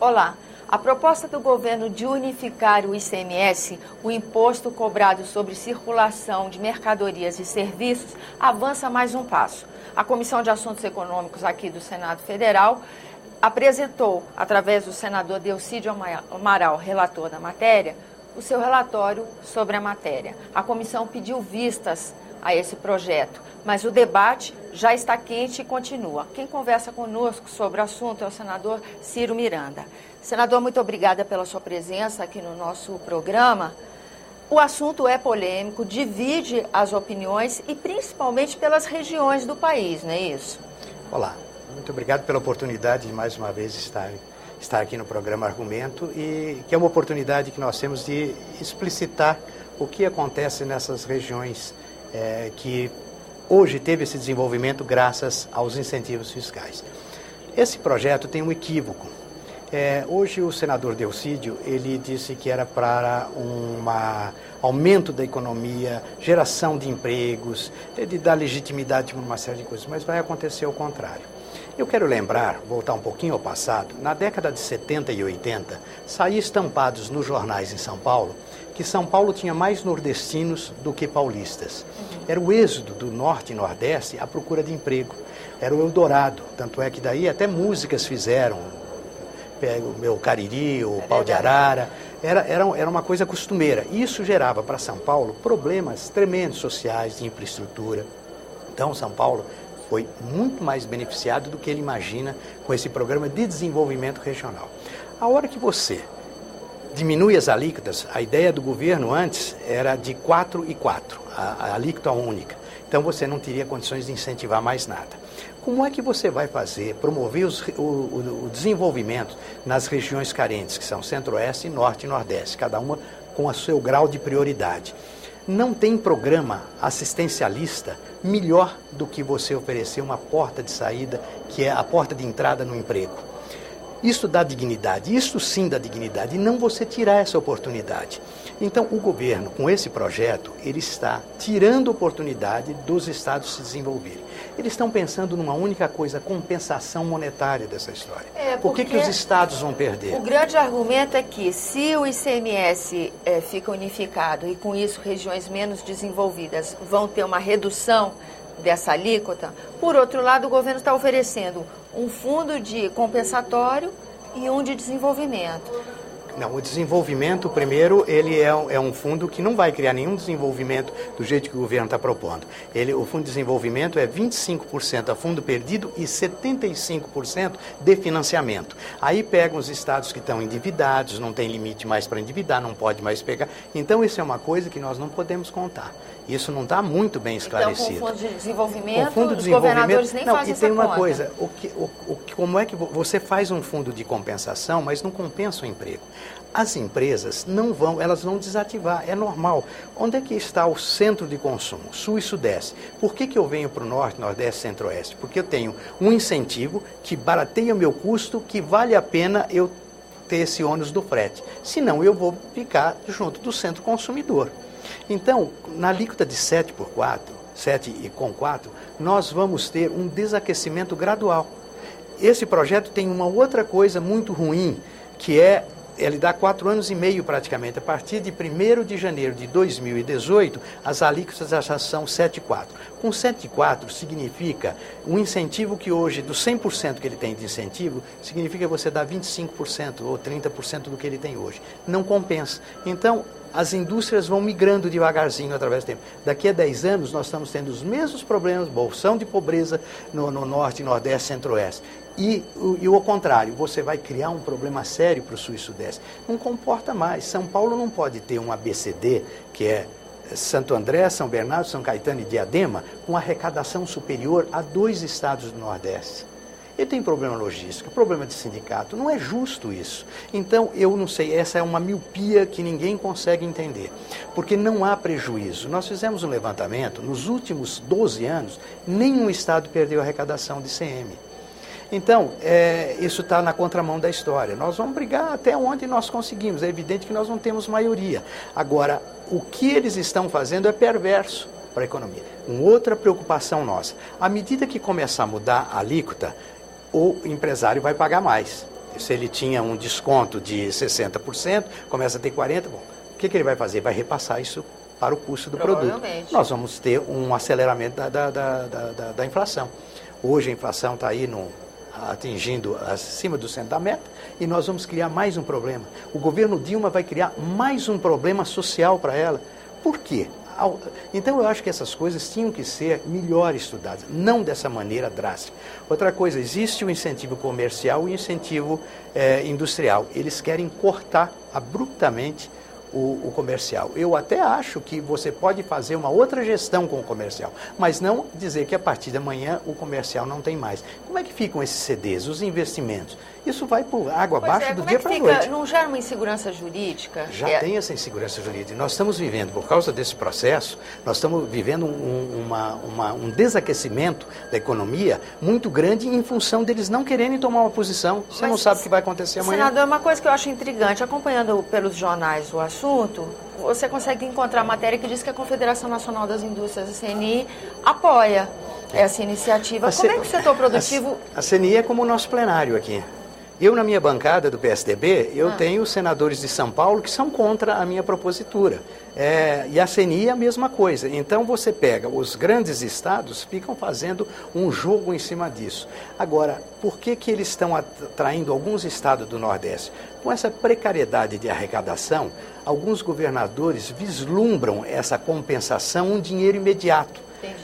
Olá. A proposta do governo de unificar o ICMS, o imposto cobrado sobre circulação de mercadorias e serviços, avança mais um passo. A Comissão de Assuntos Econômicos aqui do Senado Federal apresentou, através do senador Delcídio Amaral, relator da matéria, o seu relatório sobre a matéria. A comissão pediu vistas a esse projeto, mas o debate já está quente e continua. Quem conversa conosco sobre o assunto é o senador Ciro Miranda. Senador, muito obrigada pela sua presença aqui no nosso programa. O assunto é polêmico, divide as opiniões e principalmente pelas regiões do país, não é isso? Olá, muito obrigado pela oportunidade de mais uma vez estar aqui no programa Argumento, e que é uma oportunidade que nós temos de explicitar o que acontece nessas regiões que hoje teve esse desenvolvimento graças aos incentivos fiscais. Esse projeto tem um equívoco. Hoje o senador Delcídio, ele disse que era para um aumento da economia, geração de empregos, de dar legitimidade para uma série de coisas, mas vai acontecer o contrário. Eu quero lembrar, voltar um pouquinho ao passado, na década de 70 e 80, saía estampados nos jornais em São Paulo que São Paulo tinha mais nordestinos do que paulistas. Era o êxodo do norte e nordeste à procura de emprego. Era o Eldorado, tanto é que daí até músicas fizeram, pega o meu Cariri, o Pau de Arara, era uma coisa costumeira. Isso gerava para São Paulo problemas tremendos sociais, de infraestrutura. Então São Paulo foi muito mais beneficiado do que ele imagina com esse programa de desenvolvimento regional. A hora que você diminui as alíquotas, a ideia do governo antes era de 4 e 4, a alíquota única. Então você não teria condições de incentivar mais nada. Como é que você vai promover o desenvolvimento nas regiões carentes, que são Centro-Oeste, Norte e Nordeste, cada uma com o seu grau de prioridade? Não tem programa assistencialista melhor do que você oferecer uma porta de saída, que é a porta de entrada no emprego. Isso dá dignidade, isso sim dá dignidade, e não você tirar essa oportunidade. Então, o governo, com esse projeto, ele está tirando a oportunidade dos estados se desenvolverem. Eles estão pensando numa única coisa, compensação monetária dessa história. Por que os estados vão perder? O grande argumento é que se o ICMS fica unificado e com isso regiões menos desenvolvidas vão ter uma redução dessa alíquota, por outro lado o governo está oferecendo um fundo de compensatório e um de desenvolvimento. Não, o desenvolvimento, primeiro, ele é um fundo que não vai criar nenhum desenvolvimento do jeito que o governo está propondo. O fundo de desenvolvimento é 25% a fundo perdido e 75% de financiamento. Aí pegam os estados que estão endividados, não tem limite mais para endividar, não pode mais pegar. Então, isso é uma coisa que nós não podemos contar. Isso não está muito bem esclarecido. Então, com o fundo de desenvolvimento, os governadores nem fazem essa conta. E tem uma coisa, como é que você faz um fundo de compensação, mas não compensa o emprego? As empresas elas vão desativar, é normal. Onde é que está o centro de consumo? Sul e Sudeste. Por que eu venho para o Norte, Nordeste, Centro-Oeste? Porque eu tenho um incentivo que barateia o meu custo, que vale a pena eu ter esse ônus do frete. Senão eu vou ficar junto do centro consumidor. Então, na alíquota de 7,4, nós vamos ter um desaquecimento gradual. Esse projeto tem uma outra coisa muito ruim, que ele dá 4 anos e meio praticamente. A partir de 1º de janeiro de 2018, as alíquotas já são 7,4. Com 7,4 significa um incentivo que hoje, do 100% que ele tem de incentivo, significa você dar 25% ou 30% do que ele tem hoje. Não compensa. Então, as indústrias vão migrando devagarzinho através do tempo. Daqui a 10 anos, nós estamos tendo os mesmos problemas, bolsão de pobreza no Norte, Nordeste, Centro-Oeste. E ao contrário, você vai criar um problema sério para o Sul e Sudeste. Não comporta mais. São Paulo não pode ter um ABCD, que é Santo André, São Bernardo, São Caetano e Diadema, com arrecadação superior a 2 estados do Nordeste. Ele tem problema logístico, problema de sindicato, não é justo isso. Então, eu não sei, essa é uma miopia que ninguém consegue entender, porque não há prejuízo. Nós fizemos um levantamento, nos últimos 12 anos, nenhum estado perdeu arrecadação de ICM. Então, isso está na contramão da história. Nós vamos brigar até onde nós conseguimos. É evidente que nós não temos maioria. Agora, o que eles estão fazendo é perverso para a economia. Outra preocupação nossa. À medida que começar a mudar a alíquota, o empresário vai pagar mais. Se ele tinha um desconto de 60%, começa a ter 40%, bom, o que ele vai fazer? Vai repassar isso para o custo do produto. Nós vamos ter um aceleramento da inflação. Hoje a inflação está aí atingindo acima do centro da meta e nós vamos criar mais um problema. O governo Dilma vai criar mais um problema social para ela. Por quê? Então eu acho que essas coisas tinham que ser melhor estudadas, não dessa maneira drástica. Outra coisa, existe o incentivo comercial e o incentivo industrial. Eles querem cortar abruptamente o comercial. Eu até acho que você pode fazer uma outra gestão com o comercial, mas não dizer que a partir de amanhã o comercial não tem mais. Como é que ficam esses CDs, os investimentos? Isso vai por água abaixo do dia para a noite. Não gera uma insegurança jurídica? Já tem essa insegurança jurídica. Nós estamos vivendo, por causa desse processo, nós estamos vivendo um desaquecimento da economia muito grande em função deles não quererem tomar uma posição. Você não sabe o que vai acontecer amanhã. Senador, uma coisa que eu acho intrigante, acompanhando pelos jornais o assunto, você consegue encontrar matéria que diz que a Confederação Nacional das Indústrias, a CNI, apoia essa iniciativa. Como é que o setor produtivo... A CNI é como o nosso plenário aqui. Eu, na minha bancada do PSDB, eu tenho senadores de São Paulo que são contra a minha propositura. E a CNI é a mesma coisa. Então, você pega, os grandes estados ficam fazendo um jogo em cima disso. Agora, por que eles estão atraindo alguns estados do Nordeste? Com essa precariedade de arrecadação, alguns governadores vislumbram essa compensação, um dinheiro imediato.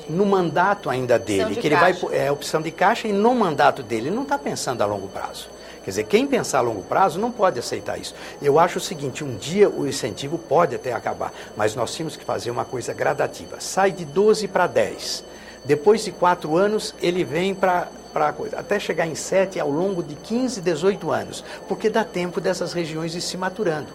No mandato ainda dele, que ele vai opção de caixa, e no mandato dele, ele não está pensando a longo prazo. Quer dizer, quem pensar a longo prazo não pode aceitar isso. Eu acho o seguinte, um dia o incentivo pode até acabar, mas nós temos que fazer uma coisa gradativa. Sai de 12 para 10. Depois de 4 anos, ele vem para coisa, até chegar em 7 ao longo de 15, 18 anos, porque dá tempo dessas regiões ir se maturando.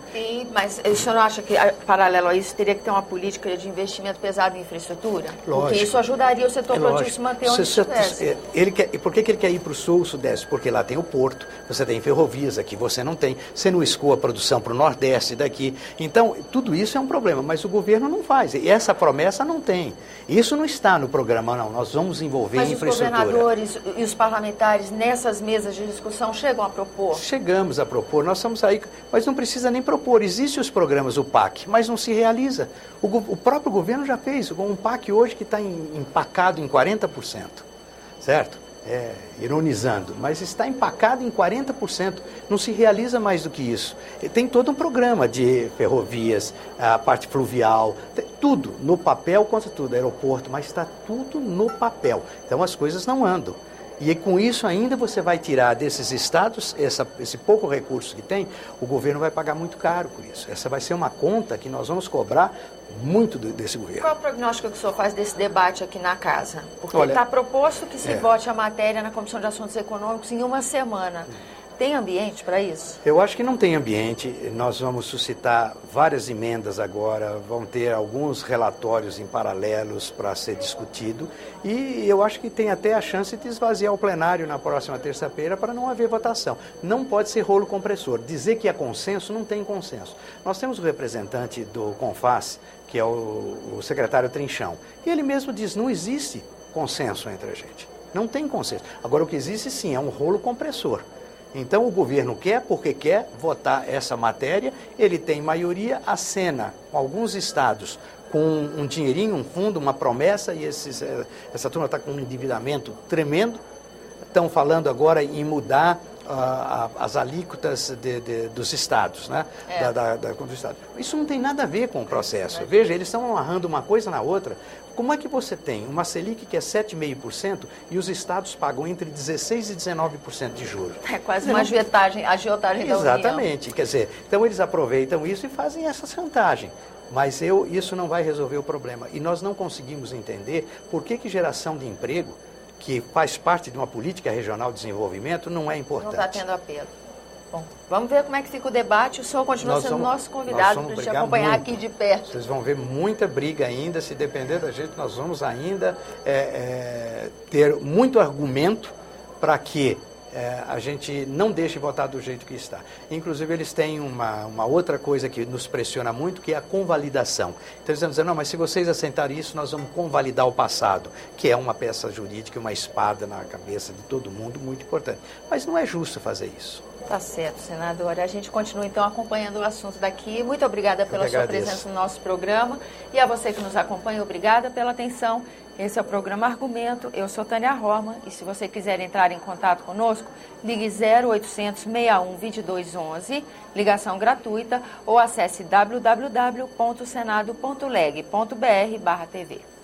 Mas o senhor não acha que, paralelo a isso, teria que ter uma política de investimento pesado em infraestrutura? Lógico. Porque isso ajudaria o setor produtivo a se manter onde estivesse. Por que ele quer ir para o sul, sudeste? Porque lá tem o porto, você tem ferrovias, aqui você não tem, você não escoa a produção para o nordeste daqui. Então, tudo isso é um problema, mas o governo não faz, e essa promessa não tem. Isso não está no programa, não. Nós vamos envolver em infraestrutura. Mas os governadores e os parlamentares nessas mesas de discussão chegam a propor? Chegamos a propor, nós estamos aí, mas não precisa nem propor. Existem os programas, o PAC, mas não se realiza. O próprio governo já fez um PAC hoje que está empacado em 40%, certo? Ironizando, mas está empacado em 40%, não se realiza mais do que isso. Tem todo um programa de ferrovias, a parte fluvial, tudo no papel, contra tudo, aeroporto, mas está tudo no papel. Então as coisas não andam. E com isso ainda você vai tirar desses estados, esse pouco recurso que tem, o governo vai pagar muito caro por isso. Essa vai ser uma conta que nós vamos cobrar muito desse governo. Qual é o prognóstico que o senhor faz desse debate aqui na casa? Porque está proposto que se vote a matéria na Comissão de Assuntos Econômicos em uma semana. Tem ambiente para isso? Eu acho que não tem ambiente. Nós vamos suscitar várias emendas agora, vão ter alguns relatórios em paralelos para ser discutido e eu acho que tem até a chance de esvaziar o plenário na próxima terça-feira para não haver votação. Não pode ser rolo compressor. Dizer que é consenso, não tem consenso. Nós temos o representante do CONFAS, que é o secretário Trinchão, e ele mesmo diz, não existe consenso entre a gente. Não tem consenso. Agora, o que existe sim é um rolo compressor. Então, o governo quer, porque quer votar essa matéria, ele tem maioria, acena com alguns estados com um dinheirinho, um fundo, uma promessa, e essa turma está com um endividamento tremendo. Estão falando agora em mudar as alíquotas dos estados, né? Do estado. Isso não tem nada a ver com o processo. Veja, eles estão amarrando uma coisa na outra. Como é que você tem uma Selic que é 7,5% e os estados pagam entre 16% e 19% de juros? É quase uma agiotagem da União. Exatamente. Quer dizer, então eles aproveitam isso e fazem essa chantagem. Mas isso não vai resolver o problema. E nós não conseguimos entender por que geração de emprego, que faz parte de uma política regional de desenvolvimento, não é importante. Não está tendo apelo. Bom, vamos ver como é que fica o debate. O senhor continua sendo nosso convidado para a gente acompanhar muito aqui de perto. Vocês vão ver muita briga ainda. Se depender da gente, nós vamos ainda ter muito argumento para que a gente não deixe votar do jeito que está. Inclusive, eles têm uma outra coisa que nos pressiona muito, que é a convalidação. Então, eles estão dizendo, não, mas se vocês aceitarem isso, nós vamos convalidar o passado, que é uma peça jurídica, uma espada na cabeça de todo mundo, muito importante. Mas não é justo fazer isso. Tá certo, senadora. A gente continua, então, acompanhando o assunto daqui. Muito obrigada pela sua presença no nosso programa. E a você que nos acompanha, obrigada pela atenção. Esse é o programa Argumento. Eu sou Tânia Roma. E se você quiser entrar em contato conosco, ligue 0800 61 2211, ligação gratuita, ou acesse www.senado.leg.br/TV.